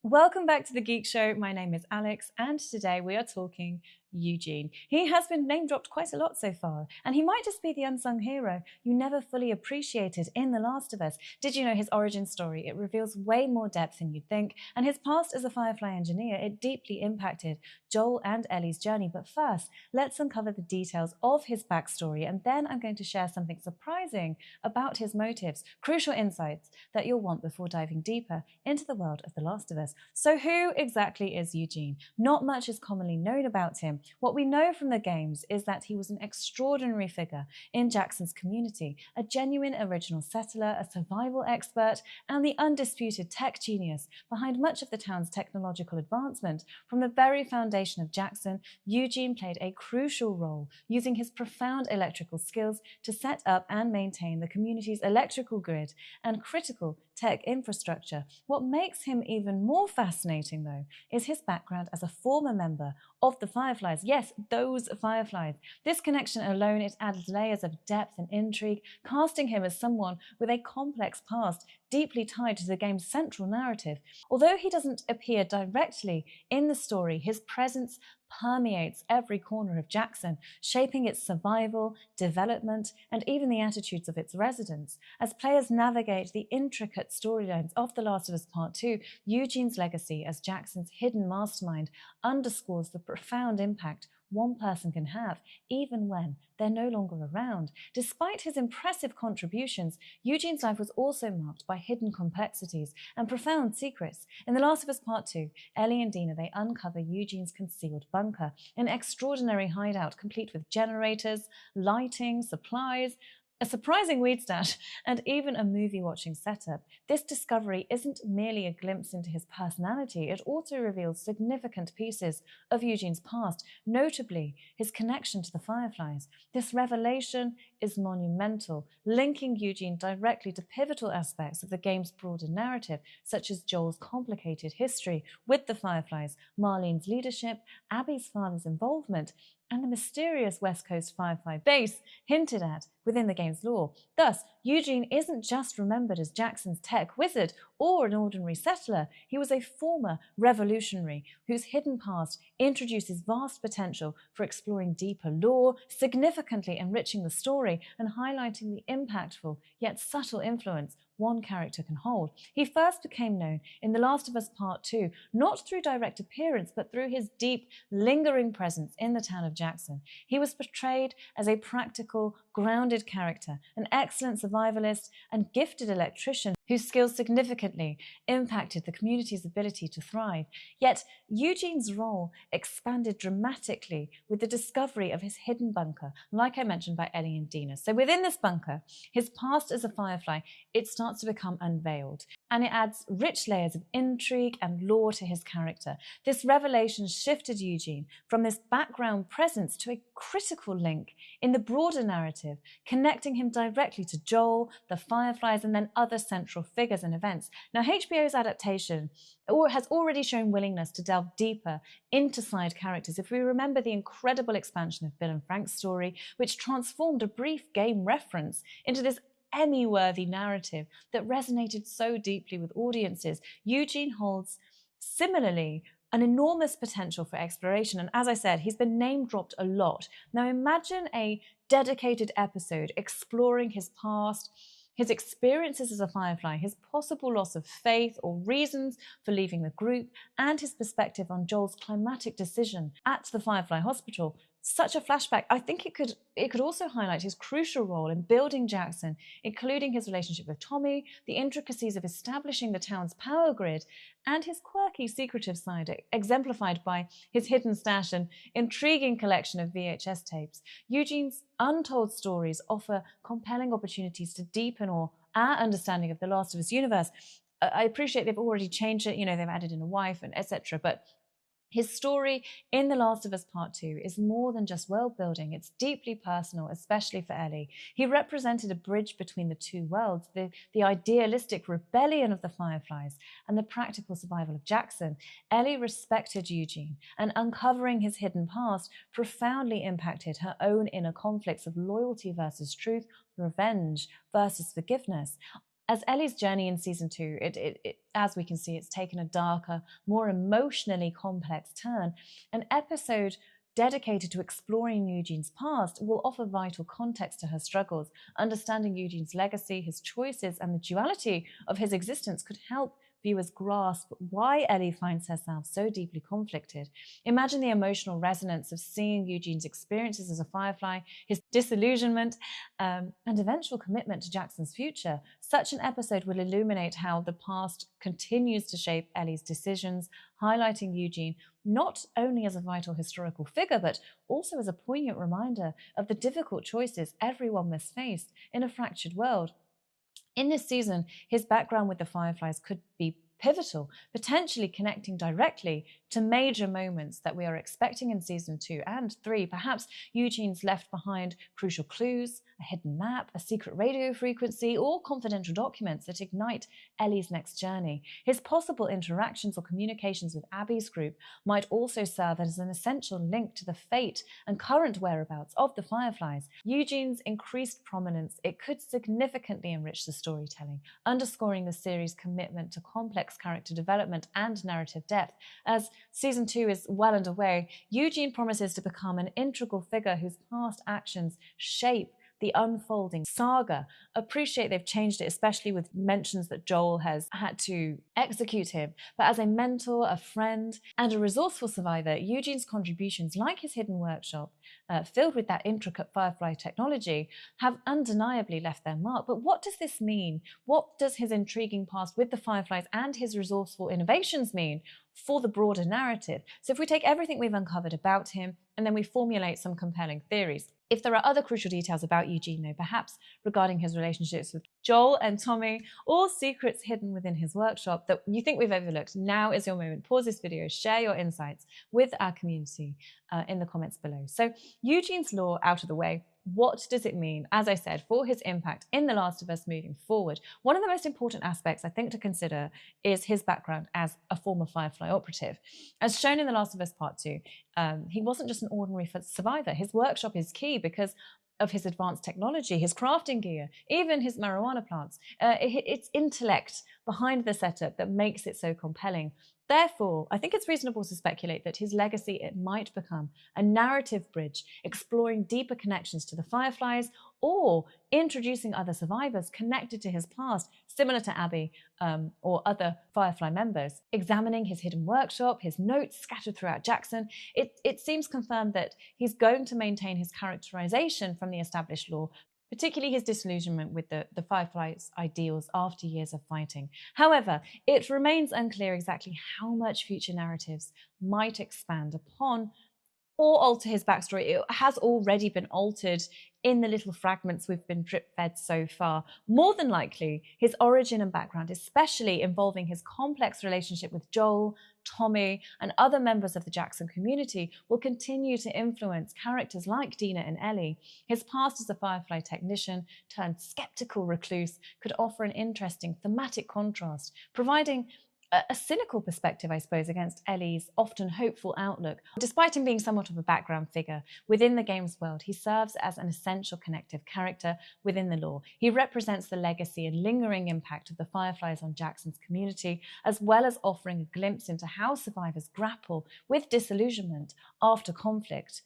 Welcome back to The Geek Show. My name is Alex, and today we are talking Eugene. He has been name dropped quite a lot so far, and he might just be the unsung hero you never fully appreciated in The Last of Us. Did you know his origin story? It reveals way more depth than you'd think, and his past as a Firefly engineer, it deeply impacted Joel and Ellie's journey. But first, let's uncover the details of his backstory, and then I'm going to share something surprising about his motives, crucial insights that you'll want before diving deeper into the world of The Last of Us. So who exactly is Eugene? Not much is commonly known about him. What we know from the games is that he was an extraordinary figure in Jackson's community, a genuine original settler, a survival expert, and the undisputed tech genius behind much of the town's technological advancement. From the very foundation of Jackson, Eugene played a crucial role, using his profound electrical skills to set up and maintain the community's electrical grid and critical tech infrastructure. What makes him even more fascinating, though, is his background as a former member of the Fireflies. Yes, those Fireflies. This connection alone, it adds layers of depth and intrigue, casting him as someone with a complex past deeply tied to the game's central narrative. Although he doesn't appear directly in the story, his presence permeates every corner of Jackson, shaping its survival, development, and even the attitudes of its residents. As players navigate the intricate storylines of The Last of Us Part 2, Eugene's legacy as Jackson's hidden mastermind underscores the profound impact one person can have, even when they're no longer around. Despite his impressive contributions, Eugene's life was also marked by hidden complexities and profound secrets. In The Last of Us Part 2, Ellie and Dina, they uncover Eugene's concealed bunker, an extraordinary hideout complete with generators, lighting, supplies, a surprising weed stash, and even a movie-watching setup. This discovery isn't merely a glimpse into his personality, it also reveals significant pieces of Eugene's past, notably his connection to the Fireflies. This revelation is monumental, linking Eugene directly to pivotal aspects of the game's broader narrative, such as Joel's complicated history with the Fireflies, Marlene's leadership, Abby's father's involvement, and the mysterious West Coast Firefly base hinted at within the game's lore. Thus, Eugene isn't just remembered as Jackson's tech wizard or an ordinary settler. He was a former revolutionary whose hidden past introduces vast potential for exploring deeper lore, significantly enriching the story and highlighting the impactful yet subtle influence one character can hold. He first became known in The Last of Us Part 2, not through direct appearance, but through his deep, lingering presence in the town of Jackson. He was portrayed as a practical, grounded character, an excellent survivalist and gifted electrician whose skills significantly impacted the community's ability to thrive. Yet, Eugene's role expanded dramatically with the discovery of his hidden bunker, like I mentioned by Ellie and Dina. So within this bunker, his past as a Firefly, it starts to become unveiled, and it adds rich layers of intrigue and lore to his character. This revelation shifted Eugene from this background presence to a critical link in the broader narrative, connecting him directly to Joel, the Fireflies, and then other central figures and events. Now, HBO's adaptation has already shown willingness to delve deeper into side characters. If we remember the incredible expansion of Bill and Frank's story, which transformed a brief game reference into this Emmy-worthy narrative that resonated so deeply with audiences, Eugene holds similarly an enormous potential for exploration. And as I said, he's been name-dropped a lot. Now imagine a dedicated episode exploring his past, his experiences as a Firefly, his possible loss of faith or reasons for leaving the group, and his perspective on Joel's climatic decision at the Firefly Hospital. Such a flashback. I think it could also highlight his crucial role in building Jackson, including his relationship with Tommy, the intricacies of establishing the town's power grid, and his quirky, secretive side, exemplified by his hidden stash and intriguing collection of VHS tapes. Eugene's untold stories offer compelling opportunities to deepen our understanding of the Last of Us universe. I appreciate they've already changed it, they've added in a wife and etc., but his story in The Last of Us Part 2 is more than just world building, it's deeply personal, especially for Ellie. He represented a bridge between the two worlds, the idealistic rebellion of the Fireflies and the practical survival of Jackson. Ellie respected Eugene, and uncovering his hidden past profoundly impacted her own inner conflicts of loyalty versus truth, revenge versus forgiveness. As Ellie's journey in season 2, as we can see, it's taken a darker, more emotionally complex turn. An episode dedicated to exploring Eugene's past will offer vital context to her struggles. Understanding Eugene's legacy, his choices, and the duality of his existence could help viewers grasp why Ellie finds herself so deeply conflicted. Imagine the emotional resonance of seeing Eugene's experiences as a Firefly, his disillusionment, and eventual commitment to Jackson's future. Such an episode will illuminate how the past continues to shape Ellie's decisions, highlighting Eugene not only as a vital historical figure, but also as a poignant reminder of the difficult choices everyone must face in a fractured world. In this season, his background with the Fireflies could be pivotal, potentially connecting directly to major moments that we are expecting in season 2 and 3. Perhaps Eugene's left behind crucial clues, a hidden map, a secret radio frequency, or confidential documents that ignite Ellie's next journey. His possible interactions or communications with Abby's group might also serve as an essential link to the fate and current whereabouts of the Fireflies. Eugene's increased prominence, it could significantly enrich the storytelling, underscoring the series' commitment to complex character development and narrative depth. As season 2 is well underway, Eugene promises to become an integral figure whose past actions shape the unfolding saga. Appreciate they've changed it, especially with mentions that Joel has had to execute him. But as a mentor, a friend, and a resourceful survivor, Eugene's contributions, like his hidden workshop, filled with that intricate Firefly technology, have undeniably left their mark. But what does this mean? What does his intriguing past with the Fireflies and his resourceful innovations mean for the broader narrative? So if we take everything we've uncovered about him and then we formulate some compelling theories. If there are other crucial details about Eugene, though, perhaps regarding his relationships with Joel and Tommy, or secrets hidden within his workshop that you think we've overlooked, now is your moment. Pause this video, share your insights with our community in the comments below. So Eugene's lore out of the way. What does it mean, as I said, for his impact in The Last of Us moving forward? One of the most important aspects I think to consider is his background as a former Firefly operative. As shown in The Last of Us Part 2, he wasn't just an ordinary survivor. His workshop is key because of his advanced technology, his crafting gear, even his marijuana plants. It's intellect behind the setup that makes it so compelling. Therefore, I think it's reasonable to speculate that his legacy, it might become a narrative bridge, exploring deeper connections to the Fireflies or introducing other survivors connected to his past, similar to Abby or other Firefly members. Examining his hidden workshop, his notes scattered throughout Jackson, it seems confirmed that he's going to maintain his characterization from the established lore, particularly his disillusionment with the Fireflies' ideals after years of fighting. However, it remains unclear exactly how much future narratives might expand upon or alter his backstory. It has already been altered in the little fragments we've been drip-fed so far. More than likely, his origin and background, especially involving his complex relationship with Joel, Tommy, and other members of the Jackson community, will continue to influence characters like Dina and Ellie. His past as a Firefly technician turned skeptical recluse could offer an interesting thematic contrast, providing a cynical perspective, I suppose, against Ellie's often hopeful outlook. Despite him being somewhat of a background figure within the game's world, he serves as an essential connective character within the lore. He represents the legacy and lingering impact of the Fireflies on Jackson's community, as well as offering a glimpse into how survivors grapple with disillusionment after conflict.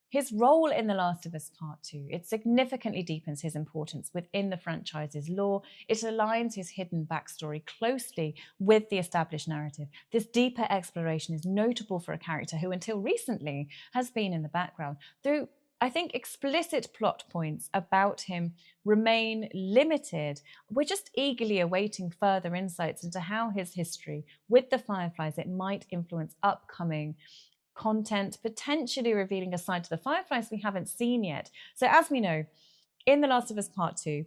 His role in The Last of Us Part 2, it significantly deepens his importance within the franchise's lore. It aligns his hidden backstory closely with the established narrative. This deeper exploration is notable for a character who, until recently, has been in the background. Though I think explicit plot points about him remain limited, we're just eagerly awaiting further insights into how his history with the Fireflies, it might influence upcoming content, potentially revealing a side to the Fireflies we haven't seen yet. So as we know, in The Last of Us Part 2,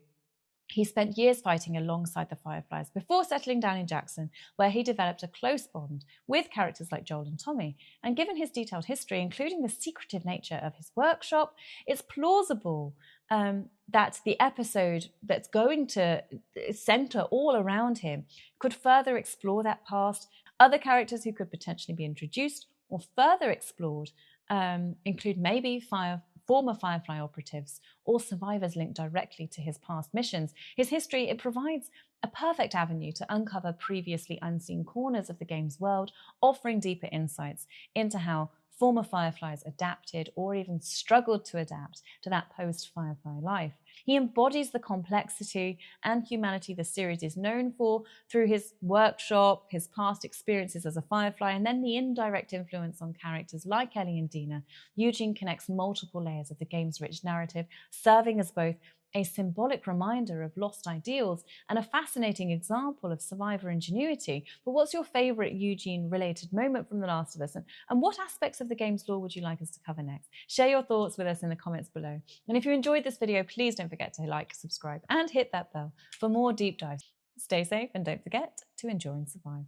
he spent years fighting alongside the Fireflies before settling down in Jackson, where he developed a close bond with characters like Joel and Tommy. And given his detailed history, including the secretive nature of his workshop, it's plausible that the episode that's going to center all around him could further explore that past. Other characters who could potentially be introduced or further explored include maybe former Firefly operatives or survivors linked directly to his past missions. His history, it provides a perfect avenue to uncover previously unseen corners of the game's world, offering deeper insights into how former Fireflies adapted or even struggled to adapt to that post-Firefly life. He embodies the complexity and humanity the series is known for through his workshop, his past experiences as a Firefly, and then the indirect influence on characters like Ellie and Dina. Eugene connects multiple layers of the game's rich narrative, serving as both a symbolic reminder of lost ideals and a fascinating example of survivor ingenuity. But what's your favourite Eugene-related moment from The Last of Us? And what aspects of the game's lore would you like us to cover next? Share your thoughts with us in the comments below. And if you enjoyed this video, please don't forget to like, subscribe, and hit that bell for more deep dives. Stay safe and don't forget to endure and survive.